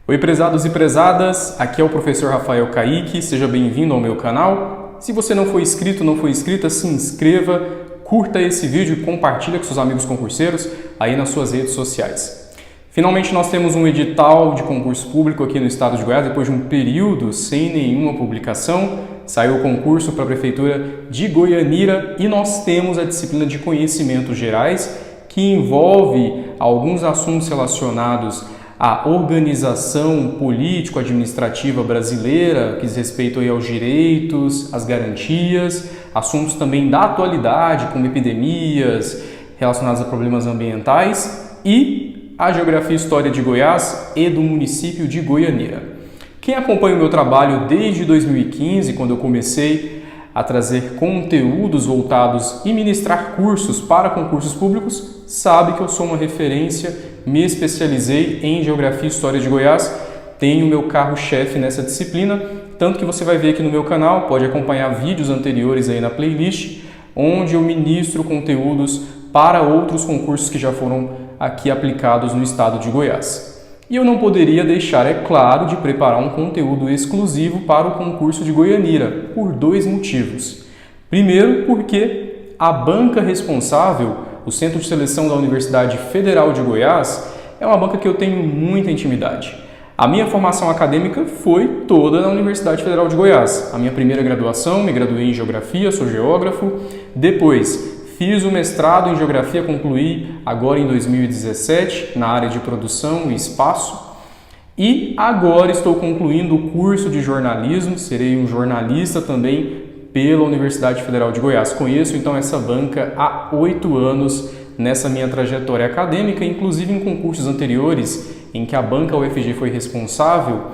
Oi, prezados e prezadas, aqui é o professor Rafael Kaique, seja bem-vindo ao meu canal. Se você não for inscrito, não for inscrita, se inscreva, curta esse vídeo e compartilha com seus amigos concurseiros aí nas suas redes sociais. Finalmente nós temos um edital de concurso público aqui no estado de Goiás, depois de um período sem nenhuma publicação, saiu o concurso para a Prefeitura de Goianira e nós temos a disciplina de Conhecimentos Gerais, que envolve alguns assuntos relacionados à organização político-administrativa brasileira, que diz respeito aí aos direitos, às garantias, assuntos também da atualidade, como epidemias relacionadas a problemas ambientais e a Geografia e História de Goiás e do município de Goianira. Quem acompanha o meu trabalho desde 2015, quando eu comecei a trazer conteúdos voltados e ministrar cursos para concursos públicos, sabe que eu sou uma referência, me especializei em Geografia e História de Goiás, tenho meu carro-chefe nessa disciplina, tanto que você vai ver aqui no meu canal, pode acompanhar vídeos anteriores aí na playlist, onde eu ministro conteúdos para outros concursos que já foram aqui aplicados no estado de Goiás. E eu não poderia deixar, é claro, de preparar um conteúdo exclusivo para o concurso de Goianira, por dois motivos. Primeiro, porque a banca responsável, o Centro de Seleção da Universidade Federal de Goiás, é uma banca que eu tenho muita intimidade. A minha formação acadêmica foi toda na Universidade Federal de Goiás. A minha primeira graduação, me graduei em Geografia, sou geógrafo. Depois, fiz o mestrado em Geografia, concluí agora em 2017, na área de produção e espaço. E agora estou concluindo o curso de jornalismo, serei um jornalista também pela Universidade Federal de Goiás. Conheço então essa banca há 8 anos nessa minha trajetória acadêmica, inclusive em concursos anteriores em que a banca UFG foi responsável,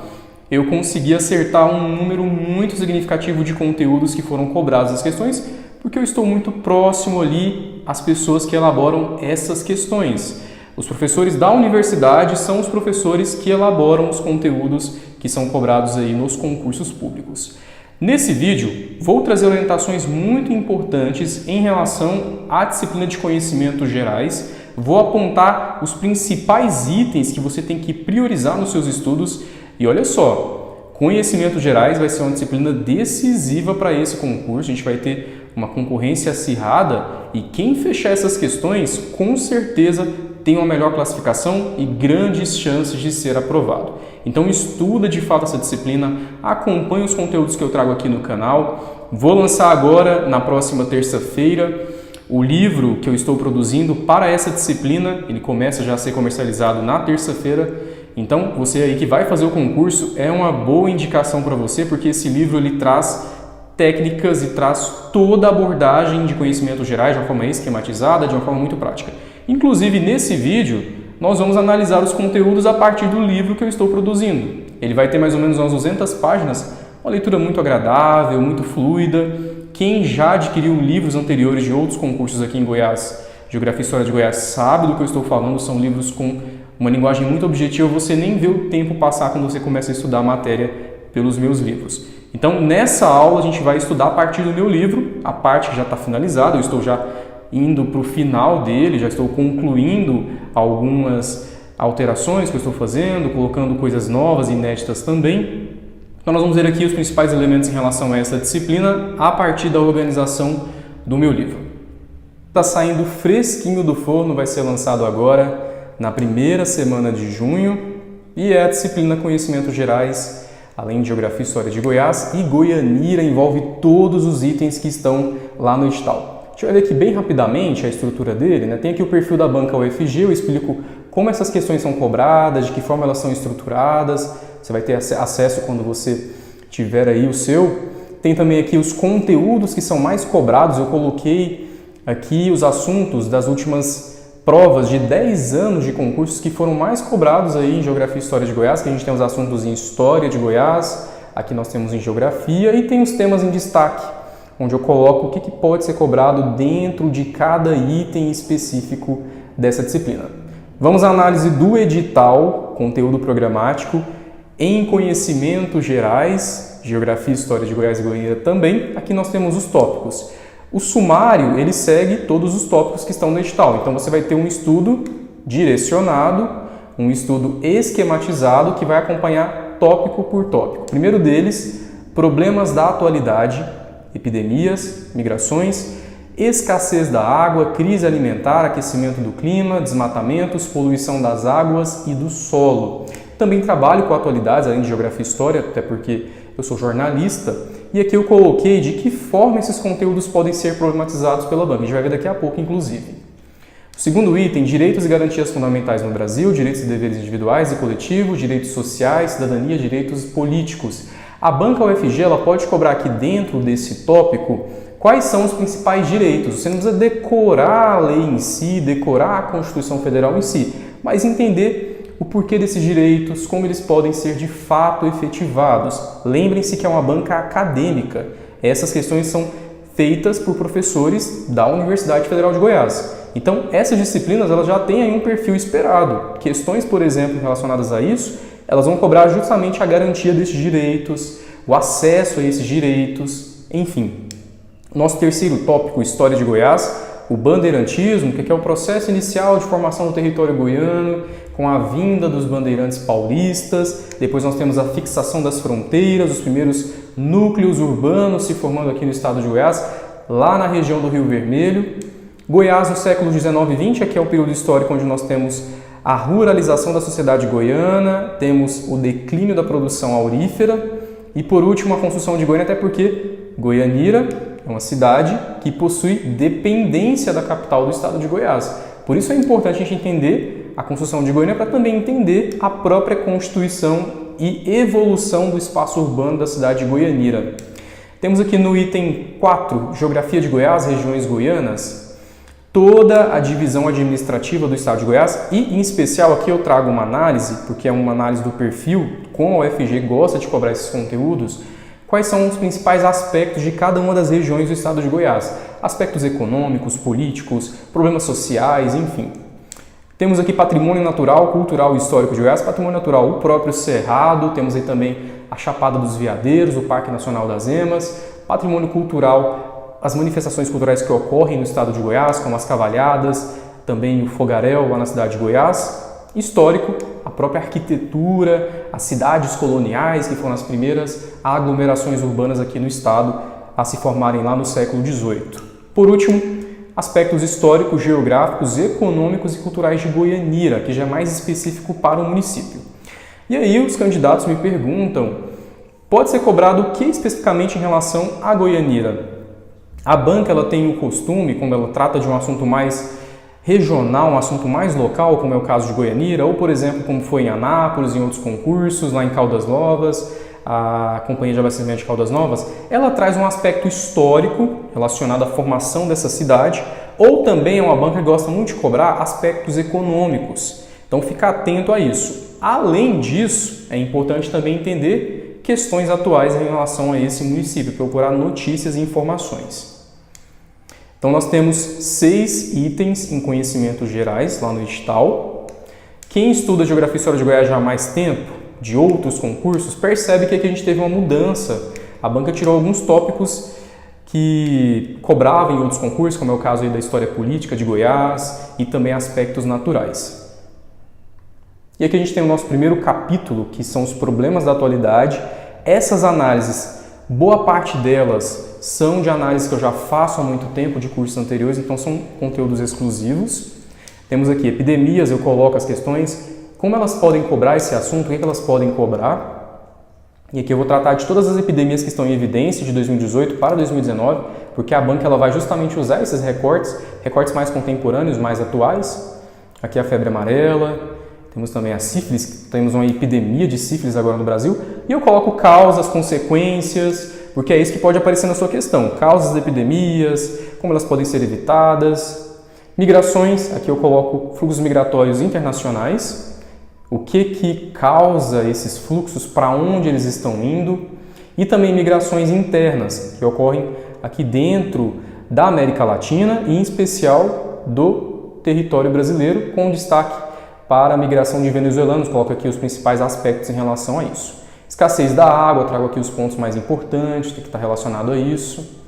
eu consegui acertar um número muito significativo de conteúdos que foram cobrados nas questões, porque eu estou muito próximo ali às pessoas que elaboram essas questões. Os professores da universidade são os professores que elaboram os conteúdos que são cobrados aí nos concursos públicos. Nesse vídeo, vou trazer orientações muito importantes em relação à disciplina de Conhecimentos Gerais. Vou apontar os principais itens que você tem que priorizar nos seus estudos. E olha só, Conhecimentos Gerais vai ser uma disciplina decisiva para esse concurso. A gente vai ter uma concorrência acirrada e quem fechar essas questões, com certeza tem uma melhor classificação e grandes chances de ser aprovado. Então estuda de fato essa disciplina, acompanhe os conteúdos que eu trago aqui no canal. Vou lançar agora, na próxima terça-feira, o livro que eu estou produzindo para essa disciplina. Ele começa já a ser comercializado na terça-feira. Então você aí que vai fazer o concurso, é uma boa indicação para você, porque esse livro ele traz técnicas e traz toda a abordagem de conhecimentos gerais de uma forma esquematizada, de uma forma muito prática. Inclusive, nesse vídeo, nós vamos analisar os conteúdos a partir do livro que eu estou produzindo. Ele vai ter mais ou menos umas 200 páginas, uma leitura muito agradável, muito fluida. Quem já adquiriu livros anteriores de outros concursos aqui em Goiás, Geografia e História de Goiás, sabe do que eu estou falando, são livros com uma linguagem muito objetiva, você nem vê o tempo passar quando você começa a estudar a matéria pelos meus livros. Então, nessa aula, a gente vai estudar a partir do meu livro, a parte que já está finalizada, eu estou já indo para o final dele, já estou concluindo algumas alterações que eu estou fazendo, colocando coisas novas e inéditas também. Então, nós vamos ver aqui os principais elementos em relação a essa disciplina a partir da organização do meu livro. Está saindo fresquinho do forno, vai ser lançado agora na primeira semana de junho e é a disciplina Conhecimentos Gerais, além de Geografia e História de Goiás, e Goianira envolve todos os itens que estão lá no edital. Deixa eu ver aqui bem rapidamente a estrutura dele, né? Tem aqui o perfil da banca UFG, eu explico como essas questões são cobradas, de que forma elas são estruturadas, você vai ter acesso quando você tiver aí o seu. Tem também aqui os conteúdos que são mais cobrados, eu coloquei aqui os assuntos das últimas provas de 10 anos de concursos que foram mais cobrados aí em Geografia e História de Goiás, que a gente tem os assuntos em História de Goiás, aqui nós temos em Geografia e tem os temas em destaque, onde eu coloco o que pode ser cobrado dentro de cada item específico dessa disciplina. Vamos à análise do edital, conteúdo programático, em Conhecimentos Gerais, Geografia e História de Goiás e Goiânia também. Aqui nós temos os tópicos. O sumário, ele segue todos os tópicos que estão no edital. Então, você vai ter um estudo direcionado, um estudo esquematizado que vai acompanhar tópico por tópico. O primeiro deles, problemas da atualidade, epidemias, migrações, escassez da água, crise alimentar, aquecimento do clima, desmatamentos, poluição das águas e do solo. Também trabalho com atualidades, além de geografia e história, até porque eu sou jornalista, e aqui eu coloquei de que forma esses conteúdos podem ser problematizados pela banca. A gente vai ver daqui a pouco, inclusive. O segundo item, direitos e garantias fundamentais no Brasil, direitos e deveres individuais e coletivos, direitos sociais, cidadania, direitos políticos. A banca UFG ela pode cobrar aqui dentro desse tópico quais são os principais direitos. Você não precisa decorar a lei em si, decorar a Constituição Federal em si, mas entender o porquê desses direitos, como eles podem ser de fato efetivados. Lembrem-se que é uma banca acadêmica. Essas questões são feitas por professores da Universidade Federal de Goiás. Então, essas disciplinas elas já têm aí um perfil esperado. Questões, por exemplo, relacionadas a isso, elas vão cobrar justamente a garantia desses direitos, o acesso a esses direitos, enfim. Nosso terceiro tópico, História de Goiás, o bandeirantismo, que é o processo inicial de formação do território goiano, com a vinda dos bandeirantes paulistas. Depois nós temos a fixação das fronteiras, os primeiros núcleos urbanos se formando aqui no estado de Goiás, lá na região do Rio Vermelho. Goiás no século XIX e XX, aqui é o período histórico onde nós temos a ruralização da sociedade goiana, temos o declínio da produção aurífera e, por último, a construção de Goiânia, até porque Goianira é uma cidade que possui dependência da capital do estado de Goiás. Por isso é importante a gente entender a construção de Goiânia para também entender a própria constituição e evolução do espaço urbano da cidade de Goianira. Temos aqui no item 4, Geografia de Goiás, regiões goianas, toda a divisão administrativa do estado de Goiás e, em especial, aqui eu trago uma análise, porque é uma análise do perfil, como a UFG gosta de cobrar esses conteúdos, quais são os principais aspectos de cada uma das regiões do estado de Goiás. Aspectos econômicos, políticos, problemas sociais, enfim. Temos aqui patrimônio natural, cultural e histórico de Goiás. Patrimônio natural, o próprio Cerrado, temos aí também a Chapada dos Veadeiros, o Parque Nacional das Emas. Patrimônio cultural, as manifestações culturais que ocorrem no estado de Goiás, como as cavalhadas, também o fogaréu lá na cidade de Goiás. Histórico, a própria arquitetura, as cidades coloniais, que foram as primeiras aglomerações urbanas aqui no estado a se formarem lá no século XVIII. Por último, aspectos históricos, geográficos, econômicos e culturais de Goianira, que já é mais específico para o município. E aí os candidatos me perguntam, pode ser cobrado o que especificamente em relação a Goianira? A banca ela tem o costume, quando ela trata de um assunto mais regional, um assunto mais local, como é o caso de Goianira, ou, por exemplo, como foi em Anápolis, em outros concursos, lá em Caldas Novas, a Companhia de Abastecimento de Caldas Novas, ela traz um aspecto histórico relacionado à formação dessa cidade, ou também é uma banca que gosta muito de cobrar aspectos econômicos. Então, fica atento a isso. Além disso, é importante também entender questões atuais em relação a esse município, procurar notícias e informações. Então, nós temos 6 itens em conhecimentos gerais lá no edital. Quem estuda Geografia e História de Goiás já há mais tempo, de outros concursos, percebe que aqui a gente teve uma mudança. A banca tirou alguns tópicos que cobravam em outros concursos, como é o caso aí da História Política de Goiás e também aspectos naturais. E aqui a gente tem o nosso primeiro capítulo, que são os problemas da atualidade. Essas análises, boa parte delas são de análises que eu já faço há muito tempo, de cursos anteriores, então são conteúdos exclusivos. Temos aqui epidemias, eu coloco as questões, como elas podem cobrar esse assunto, o que elas podem cobrar. E aqui eu vou tratar de todas as epidemias que estão em evidência de 2018 para 2019, porque a banca ela vai justamente usar esses recortes mais contemporâneos, mais atuais. Aqui a febre amarela, temos também a sífilis, temos uma epidemia de sífilis agora no Brasil, e eu coloco causas, consequências, porque é isso que pode aparecer na sua questão. Causas das epidemias, como elas podem ser evitadas. Migrações, aqui eu coloco fluxos migratórios internacionais, o que causa esses fluxos, para onde eles estão indo. E também migrações internas, que ocorrem aqui dentro da América Latina e em especial do território brasileiro, com destaque para a migração de venezuelanos. Coloco aqui os principais aspectos em relação a isso. Escassez da água, trago aqui os pontos mais importantes, que está relacionado a isso.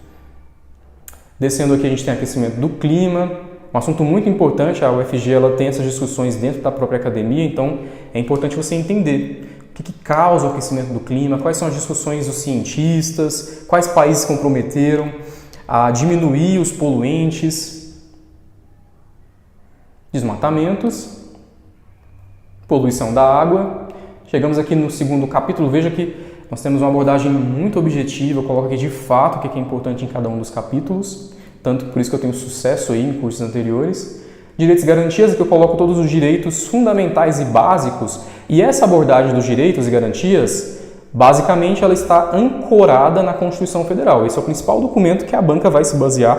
Descendo aqui a gente tem aquecimento do clima, Um assunto muito importante, a UFG ela tem essas discussões dentro da própria academia, então é importante você entender o que causa o aquecimento do clima, quais são as discussões dos cientistas, quais países se comprometeram a diminuir os poluentes, desmatamentos, poluição da água. Chegamos aqui no segundo capítulo, veja que nós temos uma abordagem muito objetiva, eu coloco aqui de fato o que é importante em cada um dos capítulos, tanto por isso que eu tenho sucesso aí em cursos anteriores. Direitos e garantias, que eu coloco todos os direitos fundamentais e básicos, e essa abordagem dos direitos e garantias, basicamente ela está ancorada na Constituição Federal. Esse é o principal documento que a banca vai se basear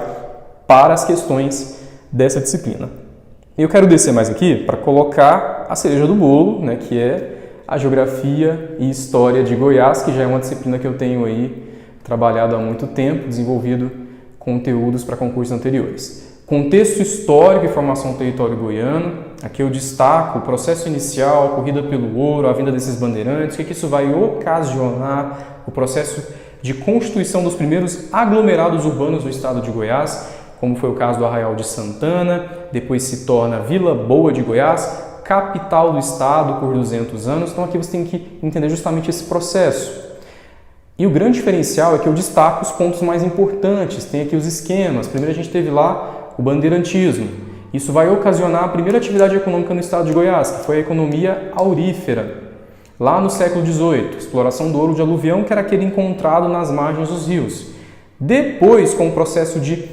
para as questões dessa disciplina. Eu quero descer mais aqui para colocar a cereja do bolo, né, que é a Geografia e História de Goiás, que já é uma disciplina que eu tenho aí trabalhado há muito tempo, desenvolvido conteúdos para concursos anteriores. Contexto histórico e formação do território goiano. Aqui eu destaco o processo inicial, a corrida pelo ouro, a vinda desses bandeirantes, o que isso vai ocasionar, o processo de constituição dos primeiros aglomerados urbanos do estado de Goiás, como foi o caso do Arraial de Santana, depois se torna Vila Boa de Goiás, capital do estado por 200 anos. Então aqui você tem que entender justamente esse processo. E o grande diferencial é que eu destaco os pontos mais importantes, tem aqui os esquemas. Primeiro a gente teve lá o bandeirantismo. Isso vai ocasionar a primeira atividade econômica no estado de Goiás, que foi a economia aurífera. Lá no século XVIII, exploração do ouro de aluvião, que era aquele encontrado nas margens dos rios. Depois, com o processo de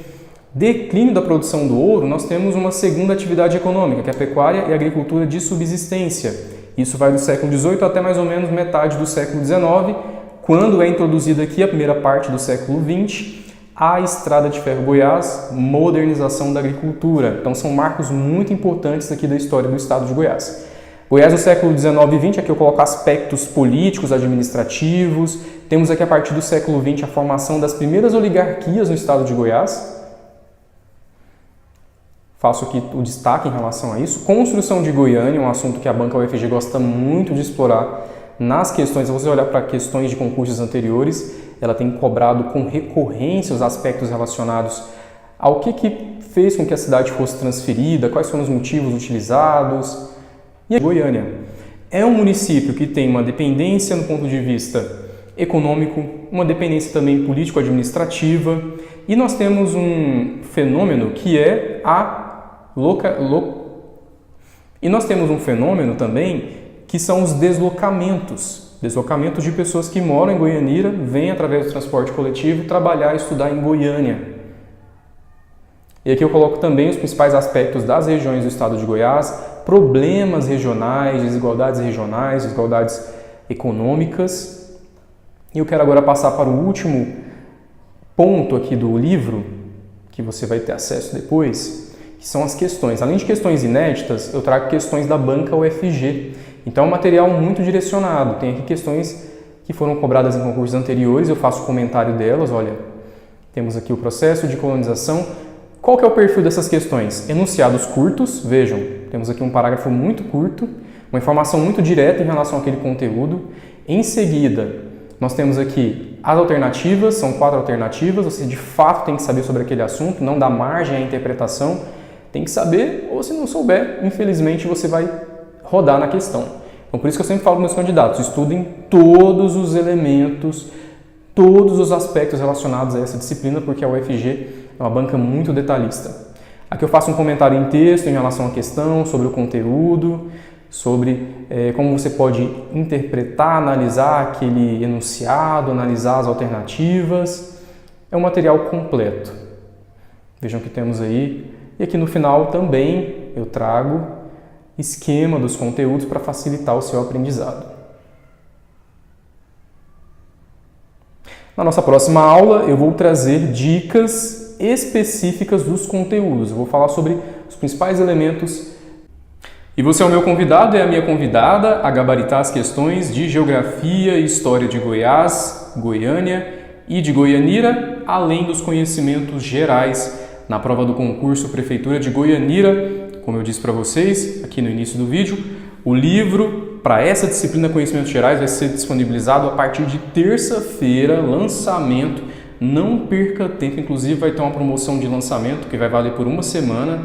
declínio da produção do ouro, nós temos uma segunda atividade econômica, que é a pecuária e a agricultura de subsistência. Isso vai do século XVIII até mais ou menos metade do século XIX, quando é introduzida aqui a primeira parte do século XX, a Estrada de Ferro Goiás, modernização da agricultura. Então são marcos muito importantes aqui da história do estado de Goiás. Goiás no século XIX e XX, aqui eu coloco aspectos políticos, administrativos. Temos aqui a partir do século XX a formação das primeiras oligarquias no estado de Goiás. Faço aqui o destaque em relação a isso. Construção de Goiânia, um assunto que a banca UFG gosta muito de explorar nas questões. Se você olhar para questões de concursos anteriores, ela tem cobrado com recorrência os aspectos relacionados ao que fez com que a cidade fosse transferida, quais foram os motivos utilizados. E a Goiânia é um município que tem uma dependência no ponto de vista econômico, uma dependência também político-administrativa, e nós temos um fenômeno que é E nós temos um fenômeno também que são os deslocamentos de pessoas que moram em Goianira, vêm através do transporte coletivo trabalhar e estudar em Goiânia. E aqui eu coloco também os principais aspectos das regiões do estado de Goiás, problemas regionais, desigualdades econômicas. E eu quero agora passar para o último ponto aqui do livro, que você vai ter acesso depois, que são as questões. Além de questões inéditas, eu trago questões da banca UFG. Então é um material muito direcionado. Tem aqui questões que foram cobradas em concursos anteriores, eu faço comentário delas. Olha, temos aqui o processo de colonização. Qual que é o perfil dessas questões? Enunciados curtos, vejam, temos aqui um parágrafo muito curto, uma informação muito direta em relação àquele conteúdo. Em seguida, nós temos aqui as alternativas, são 4 alternativas, você de fato tem que saber sobre aquele assunto, não dá margem à interpretação, tem que saber, ou se não souber, infelizmente você vai rodar na questão. Então, por isso que eu sempre falo para meus candidatos, estudem todos os elementos, todos os aspectos relacionados a essa disciplina, porque a UFG é uma banca muito detalhista. Aqui eu faço um comentário em texto em relação à questão, sobre o conteúdo, sobre como você pode interpretar, analisar aquele enunciado, analisar as alternativas. É um material completo. Vejam que temos aí. E aqui no final também eu trago esquema dos conteúdos para facilitar o seu aprendizado. Na nossa próxima aula eu vou trazer dicas específicas dos conteúdos. Eu vou falar sobre os principais elementos. E você é o meu convidado, é a minha convidada a gabaritar as questões de Geografia e História de Goiás, Goiânia e de Goianira, além dos conhecimentos gerais na prova do concurso Prefeitura de Goianira. Como eu disse para vocês aqui no início do vídeo, o livro para essa disciplina Conhecimentos Gerais vai ser disponibilizado a partir de terça-feira, lançamento. Não perca tempo, inclusive vai ter uma promoção de lançamento que vai valer por uma semana.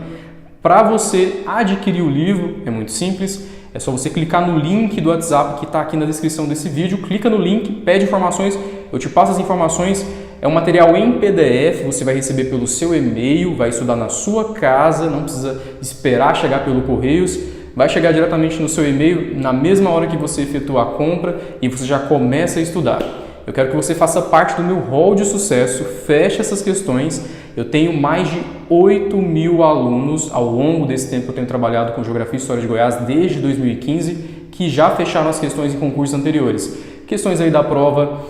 Para você adquirir o livro, é muito simples, é só você clicar no link do WhatsApp que está aqui na descrição desse vídeo, clica no link, pede informações, eu te passo as informações, é um material em PDF, você vai receber pelo seu e-mail, vai estudar na sua casa, não precisa esperar chegar pelo Correios, vai chegar diretamente no seu e-mail na mesma hora que você efetua a compra e você já começa a estudar. Eu quero que você faça parte do meu hall de sucesso, feche essas questões. Eu tenho mais de 8.000 alunos ao longo desse tempo que eu tenho trabalhado com Geografia e História de Goiás, desde 2015, que já fecharam as questões em concursos anteriores. Questões aí da prova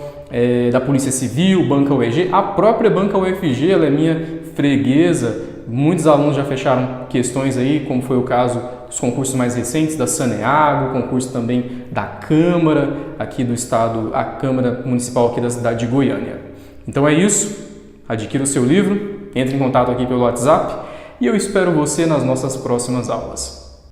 da Polícia Civil, Banca UEG, a própria Banca UFG, ela é minha freguesa. Muitos alunos já fecharam questões aí, como foi o caso dos concursos mais recentes da Saneago, concurso também da Câmara aqui do estado, a Câmara Municipal aqui da cidade de Goiânia. Então é isso, adquira o seu livro, entre em contato aqui pelo WhatsApp e eu espero você nas nossas próximas aulas.